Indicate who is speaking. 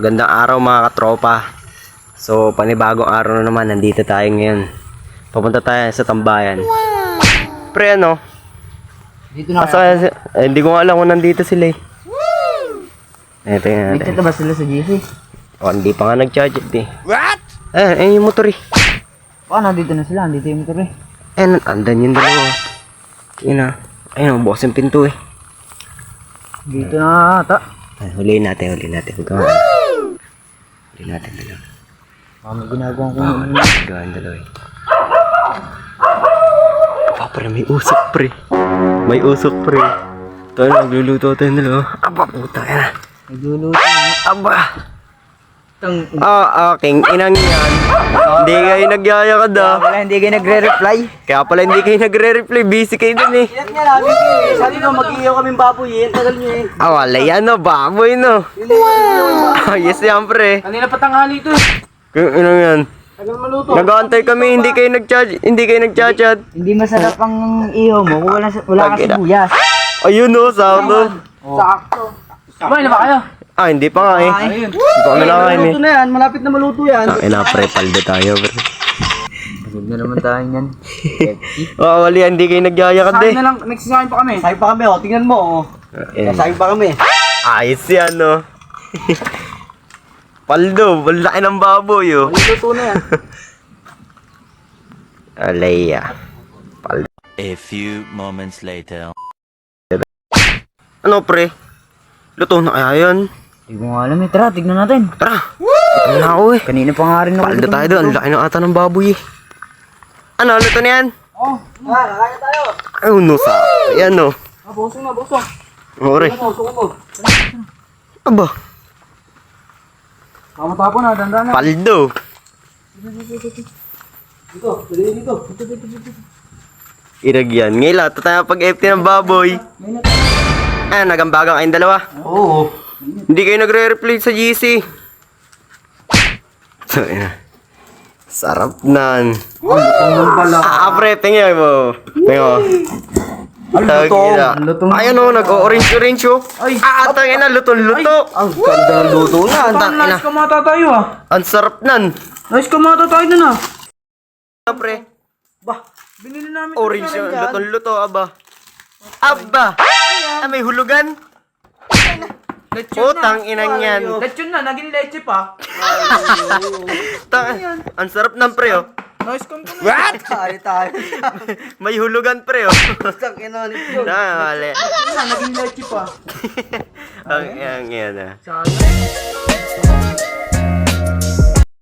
Speaker 1: Gandang araw mga katropa. So panibagong araw na naman, nandito tayo ngayon. Papunta tayo sa tambayan. Pre ano?
Speaker 2: Dito na
Speaker 1: hindi ko nga alam kung nandito sila eh. Ito yun natin.
Speaker 2: nagchat ba sila sa GC?
Speaker 1: Oh, hindi pa nga nag-charge eh. What? Ayun yung motor eh.
Speaker 2: Nandito na sila, nandito yung motor eh.
Speaker 1: Andan yung dalawa. Ayun, bukas yung pinto eh.
Speaker 2: Dito na ata.
Speaker 1: Huliin natin. Huwag kang huliin natin dalawa.
Speaker 2: May ginagawa ko.
Speaker 1: Gawin dalawa eh. Pre, may usok pre. Tayo nagluluto tayo dalawa. Aba, puta ka na.
Speaker 2: Nagluluto.
Speaker 1: Aba. Aking inang yan. Hindi kayo nagyayakad ah.
Speaker 2: Wala, hindi kayo nagre-reply.
Speaker 1: Kaya pala hindi kayo nagre-reply. Busy kayo dun eh.
Speaker 2: Inat nga namin kayo eh. Sabi ko mag-iiyaw kaming baboy eh. Tagal nyo eh.
Speaker 1: Wala yan no. Baboy no. Yes yan pre.
Speaker 2: Kanina pa tanghali ito eh.
Speaker 1: Kung inang yan.
Speaker 2: Tagal maluto.
Speaker 1: Nag-aantay kami. Hindi kayo nag-chat.
Speaker 2: Hindi masarap ang ihaw mo kung wala ka sibuyas.
Speaker 1: Ayun no. Sakto.
Speaker 2: Sakto. Kumain na ba kayo?
Speaker 1: Hindi pa nga eh.
Speaker 2: Ayun.
Speaker 1: Hindi pa kami nakain eh.
Speaker 2: Maluto na yan. Malapit na maluto yan.
Speaker 1: Pre, paldo tayo pre.
Speaker 2: Huwag na naman tayo yan.
Speaker 1: Wala yan. Hindi kayo nagyayakad eh.
Speaker 2: Sahin na lang. Nagsasahin pa kami. Sahin pa kami oh. Tingnan mo oh. Sahin pa kami.
Speaker 1: Ayos yan no. Paldo, malaki ng baboy oh.
Speaker 2: Maluto na yan.
Speaker 1: Alaya. Paldo.
Speaker 3: A few moments later.
Speaker 1: Ano pre? Luto na kaya yan?
Speaker 2: Hindi ko nga alam eh. Tara, tignan natin.
Speaker 1: Tara. Ano na ako eh.
Speaker 2: Kanina pa nga rin ako.
Speaker 1: Paldo tayo doon. Laki na ata ng baboy eh. Ano, luto na yan?
Speaker 2: Oh, kakain tayo.
Speaker 1: Ay, unusa. Ayan no.
Speaker 2: Busong na, busong.
Speaker 1: Ore.
Speaker 2: Busong mo.
Speaker 1: Aba.
Speaker 2: Kamatapo na, dandan na.
Speaker 1: Paldo.
Speaker 2: Dito, dito.
Speaker 1: Iragyan. Ngayon, tayo pag-FT ng baboy. Nagambagang kayong dalawa.
Speaker 2: Oo.
Speaker 1: Hindi kayo nagre-reply sa GC. So, yun. Sarap nan. Pre, tingin mo.
Speaker 2: Lutong.
Speaker 1: Ayan o, nag-orange o. Tangin na, luto-luto.
Speaker 2: Ang ganda ng luto na.
Speaker 4: Nice kamata tayo ah.
Speaker 1: Ang sarap nan.
Speaker 4: Nice kamata tayo dun ah.
Speaker 1: Pre,
Speaker 4: Binili namin
Speaker 1: orange yun, luto-luto, aba. May hulugan. Putang inang yan.
Speaker 4: Lechon na, naging leche pa.
Speaker 1: Ang sarap ng pre oh.
Speaker 4: Nice kong to.
Speaker 1: What?
Speaker 2: Tayo.
Speaker 1: May hulugan pre oh.
Speaker 2: Bastang kinanit yun.
Speaker 1: Mali.
Speaker 4: Lechon na, naging leche pa.
Speaker 1: Ang yan ah.
Speaker 4: Sana.